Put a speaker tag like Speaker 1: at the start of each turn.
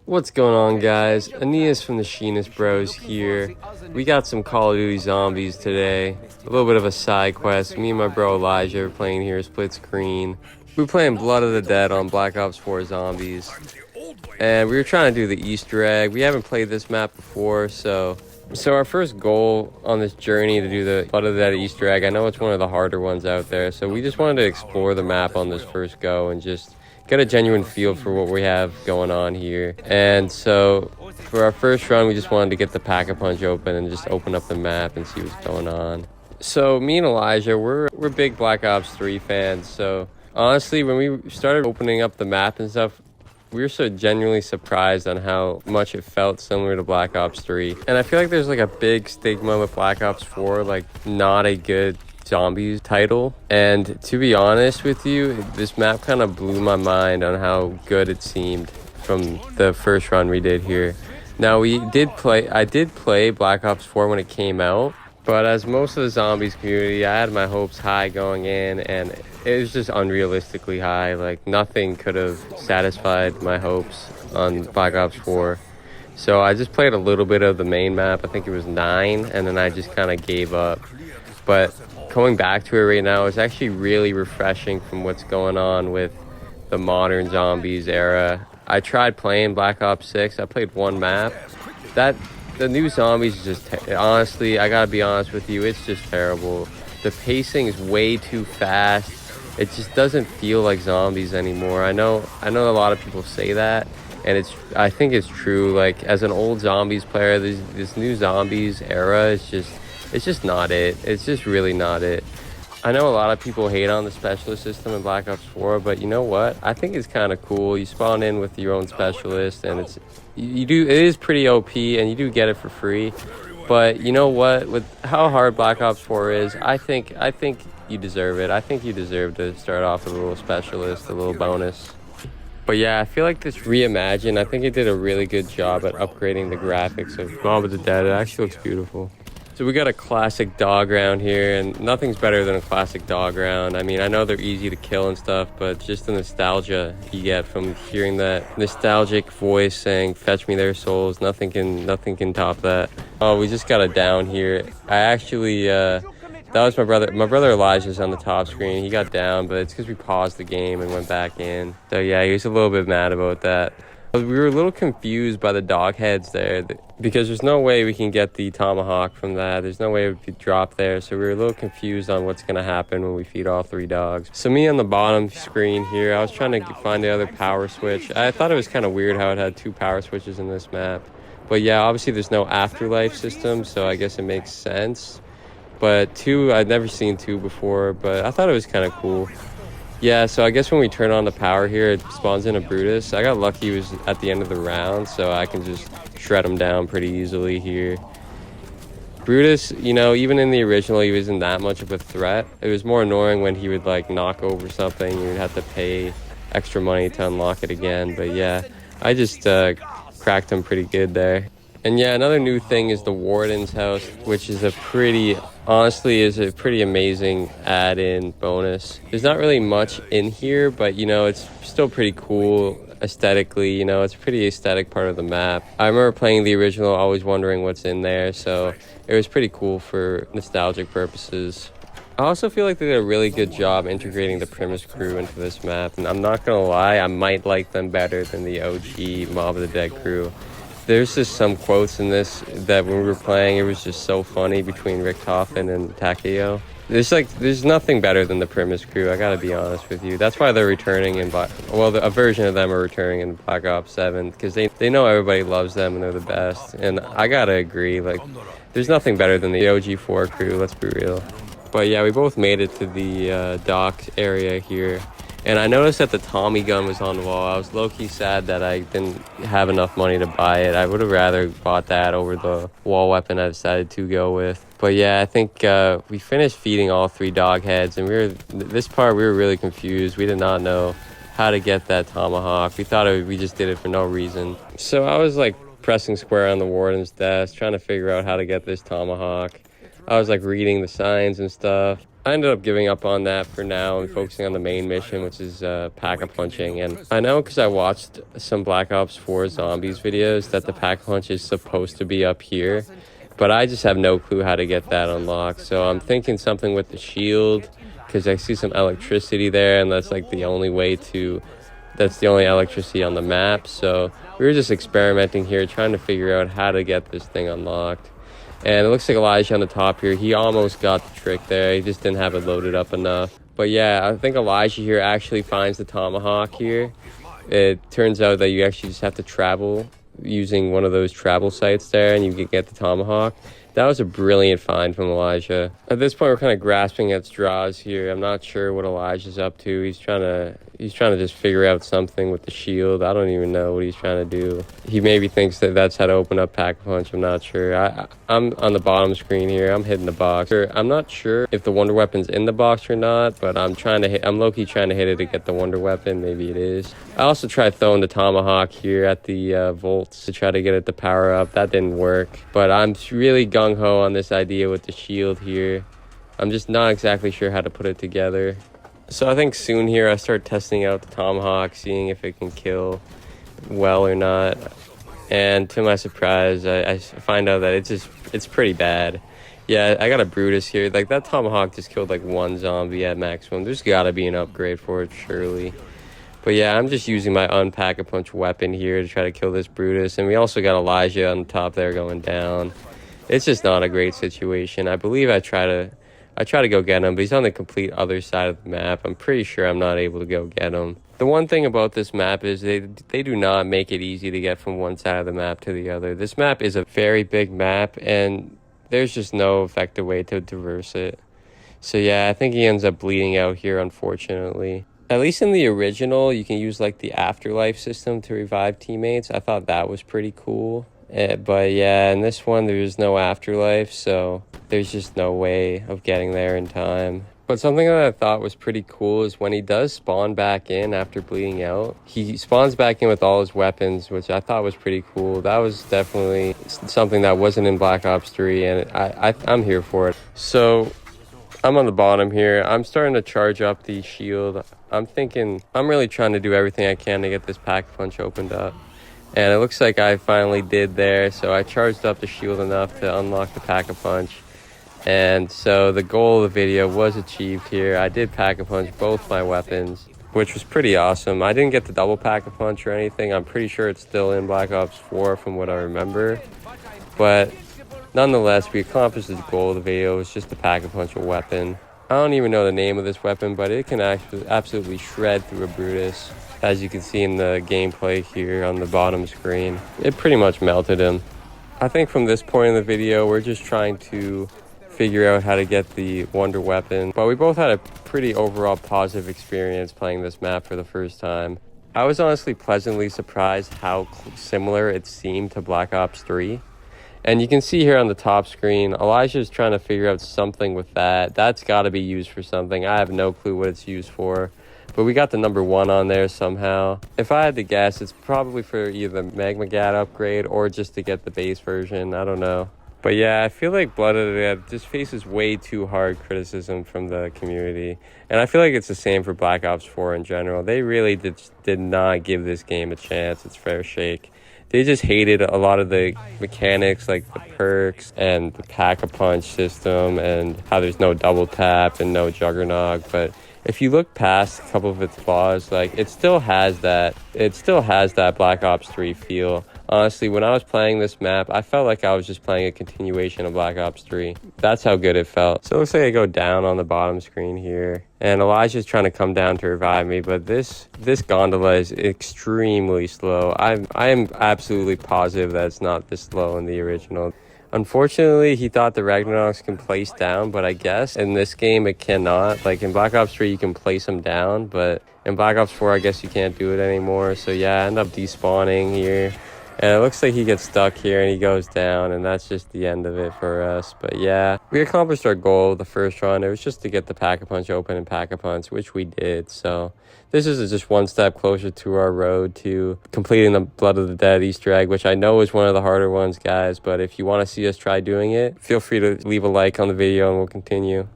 Speaker 1: What's going on, guys? Aeneas from the Sheenus Bros here. We got some Call of Duty Zombies today. A little bit of a side quest. Me and my bro Elijah are playing here split screen. We were playing Blood of the Dead on Black Ops 4 Zombies. And we were trying to do the Easter egg. We haven't played this map before, so our first goal on this journey to do the Blood of the Dead Easter egg, I know it's one of the harder ones out there, so we just wanted to explore the map on this first go and just get a genuine feel for what we have going on here. And so for our first run, we just wanted to get the Pack-a-Punch open and just open up the map and see what's going on. So me and Elijah, we're big Black Ops 3 fans, so honestly, when we started opening up the map and stuff, we were so genuinely surprised on how much it felt similar to Black Ops 3. And I feel like there's like a big stigma with Black Ops 4, like not a good zombies title. And to be honest with you, this map kind of blew my mind on how good it seemed from the first run we did here. Now I did play Black Ops 4 when it came out, but as most of the zombies community, I had my hopes high going in, and it was just unrealistically high. Like nothing could have satisfied my hopes on Black Ops 4. So I just played a little bit of the main map. I think it was 9, and then I just kind of gave up. But going back to it right now is actually really refreshing from what's going on with the modern zombies era. I tried playing Black Ops 6. I played one map. The new zombies is just honestly, I gotta be honest with you, it's just terrible. The pacing is way too fast. It just doesn't feel like zombies anymore. I know a lot of people say that, and I think it's true. Like as an old zombies player, this new zombies era is just not it. It's just really not it. I know a lot of people hate on the specialist system in Black Ops 4, but you know what? I think it's kind of cool. You spawn in with your own specialist, and it is pretty OP, and you do get it for free. But you know what? With how hard Black Ops 4 is, I think you deserve it. I think you deserve to start off with a little specialist, a little bonus. But yeah, I feel like this Reimagine, I think it did a really good job at upgrading the graphics of Mob of the Dead. It actually looks beautiful. So we got a classic dog round here, and nothing's better than a classic dog round. I mean, I know they're easy to kill and stuff, but just the nostalgia you get from hearing that nostalgic voice saying, "Fetch me their souls," nothing can top that. Oh, we just got a down here. I actually, that was my brother. My brother Elijah's on the top screen. He got down, but it's because we paused the game and went back in. So yeah, he was a little bit mad about that. We were a little confused by the dog heads there because there's no way we can get the tomahawk from that. There's no way it would be dropped there. So we were a little confused on what's going to happen when we feed all 3 dogs. So me on the bottom screen here, I was trying to find the other power switch. I thought it was kind of weird how it had 2 power switches in this map. But yeah, obviously there's no afterlife system, so I guess it makes sense. But 2, I'd never seen 2 before, but I thought it was kind of cool. Yeah, so I guess when we turn on the power here, it spawns in a Brutus. I got lucky it was at the end of the round, so I can just shred him down pretty easily here. Brutus, you know, even in the original, he wasn't that much of a threat. It was more annoying when he would, like, knock over something. You would have to pay extra money to unlock it again. But, yeah, I just cracked him pretty good there. And, yeah, another new thing is the Warden's House, which is honestly is a pretty amazing add-in bonus. There's not really much in here, but you know, it's still pretty cool aesthetically. You know, it's a pretty aesthetic part of the map. I remember playing the original, always wondering what's in there, so it was pretty cool for nostalgic purposes. I also feel like they did a really good job integrating the Primus crew into this map, and I'm not gonna lie, I might like them better than the OG Mob of the Dead crew. There's just some quotes in this that when we were playing, it was just so funny between Rick Toffin and Takeo. There's nothing better than the Primus crew, I gotta be honest with you. That's why they're returning a version of them are returning in Black Ops 7, because they know everybody loves them and they're the best. And I gotta agree, like, there's nothing better than the OG4 crew, let's be real. But yeah, we both made it to the dock area here. And I noticed that the Tommy gun was on the wall. I was low-key sad that I didn't have enough money to buy it. I would have rather bought that over the wall weapon I decided to go with. But yeah, I think we finished feeding all 3 dog heads, and this part we were really confused. We did not know how to get that tomahawk. We thought we just did it for no reason. So I was like pressing square on the warden's desk, trying to figure out how to get this tomahawk. I was like reading the signs and stuff. I ended up giving up on that for now and focusing on the main mission, which is pack-a-punching. And I know because I watched some Black Ops 4 Zombies videos that the pack-a-punch is supposed to be up here, but I just have no clue how to get that unlocked. So I'm thinking something with the shield, because I see some electricity there, and that's like the only way to... That's the only electricity on the map. So we were just experimenting here, trying to figure out how to get this thing unlocked. And it looks like Elijah on the top here, he almost got the trick there. He just didn't have it loaded up enough. But yeah, I think Elijah here actually finds the tomahawk here. It turns out that you actually just have to travel using one of those travel sites there, and you can get the tomahawk. That was a brilliant find from Elijah. At this point, we're kind of grasping at straws here. I'm not sure what Elijah's up to. He's trying to just figure out something with the shield. I don't even know what he's trying to do. He maybe thinks that that's how to open up Pack-a-Punch. I'm not sure. I'm on the bottom screen here. I'm hitting the box. I'm not sure if the wonder weapon's in the box or not, but I'm low-key trying to hit it to get the wonder weapon. Maybe it is. I also tried throwing the tomahawk here at the volts to try to get it to power up. That didn't work, but I'm really gung-ho on this idea with the shield here. I'm just not exactly sure how to put it together. So I think soon here I start testing out the tomahawk, seeing if it can kill well or not. And to my surprise, I find out that it's pretty bad. Yeah, I got a Brutus here. Like, that tomahawk just killed like one zombie at maximum. There's gotta be an upgrade for it, surely. But yeah, I'm just using my Unpack-a-Punch weapon here to try to kill this Brutus. And we also got Elijah on the top there going down. It's just not a great situation. I believe I try to go get him, but he's on the complete other side of the map. I'm pretty sure I'm not able to go get him. The one thing about this map is they do not make it easy to get from one side of the map to the other. This map is a very big map, and there's just no effective way to traverse it. So yeah, I think he ends up bleeding out here, unfortunately. At least in the original, you can use like the afterlife system to revive teammates. I thought that was pretty cool. But yeah, in this one, there's no afterlife, so there's just no way of getting there in time. But something that I thought was pretty cool is when he does spawn back in after bleeding out, he spawns back in with all his weapons, which I thought was pretty cool. That was definitely something that wasn't in Black Ops 3, and I'm here for it. So I'm on the bottom here. I'm starting to charge up the shield. I'm really trying to do everything I can to get this Pack-a-Punch opened up. And it looks like I finally did there. So I charged up the shield enough to unlock the Pack-a-Punch. And so the goal of the video was achieved here. I did Pack-a-Punch both my weapons, which was pretty awesome. I didn't get the double Pack-a-Punch or anything. I'm pretty sure it's still in Black Ops 4 from what I remember. But nonetheless, we accomplished the goal of the video. It was just to Pack-a-Punch a weapon. I don't even know the name of this weapon, but it can actually absolutely shred through a Brutus. As you can see in the gameplay here on the bottom screen, it pretty much melted him. I think from this point in the video, we're just trying to figure out how to get the wonder weapon. But we both had a pretty overall positive experience playing this map for the first time. I was honestly pleasantly surprised how similar it seemed to Black Ops 3. And you can see here on the top screen, Elijah's trying to figure out something with that. That's got to be used for something. I have no clue what it's used for. But we got the number 1 on there somehow. If I had to guess, it's probably for either the Magma Gat upgrade or just to get the base version. I don't know. But yeah, I feel like Blood of the Dead just faces way too hard criticism from the community. And I feel like it's the same for Black Ops 4 in general. They really did not give this game a chance. It's fair shake. They just hated a lot of the mechanics, like the perks and the Pack-a-Punch system and how there's no double tap and no Juggernog. But if you look past a couple of its flaws, like it still has that Black Ops 3 feel. Honestly, when I was playing this map, I felt like I was just playing a continuation of Black Ops 3. That's how good it felt. So it looks like I go down on the bottom screen here. And Elijah's trying to come down to revive me, but this gondola is extremely slow. I am absolutely positive that it's not this slow in the original. Unfortunately, he thought the Ragnaroks can place down, but I guess in this game it cannot. Like in Black Ops 3, you can place them down, but in Black Ops 4, I guess you can't do it anymore. So yeah, I end up despawning here. And it looks like he gets stuck here and he goes down, and that's just the end of it for us. But yeah, we accomplished our goal the first run. It was just to get the Pack-a-Punch open and Pack-a-Punch, which we did. So this is just one step closer to our road to completing the Blood of the Dead Easter egg, which I know is one of the harder ones, guys. But if you want to see us try doing it, feel free to leave a like on the video and we'll continue.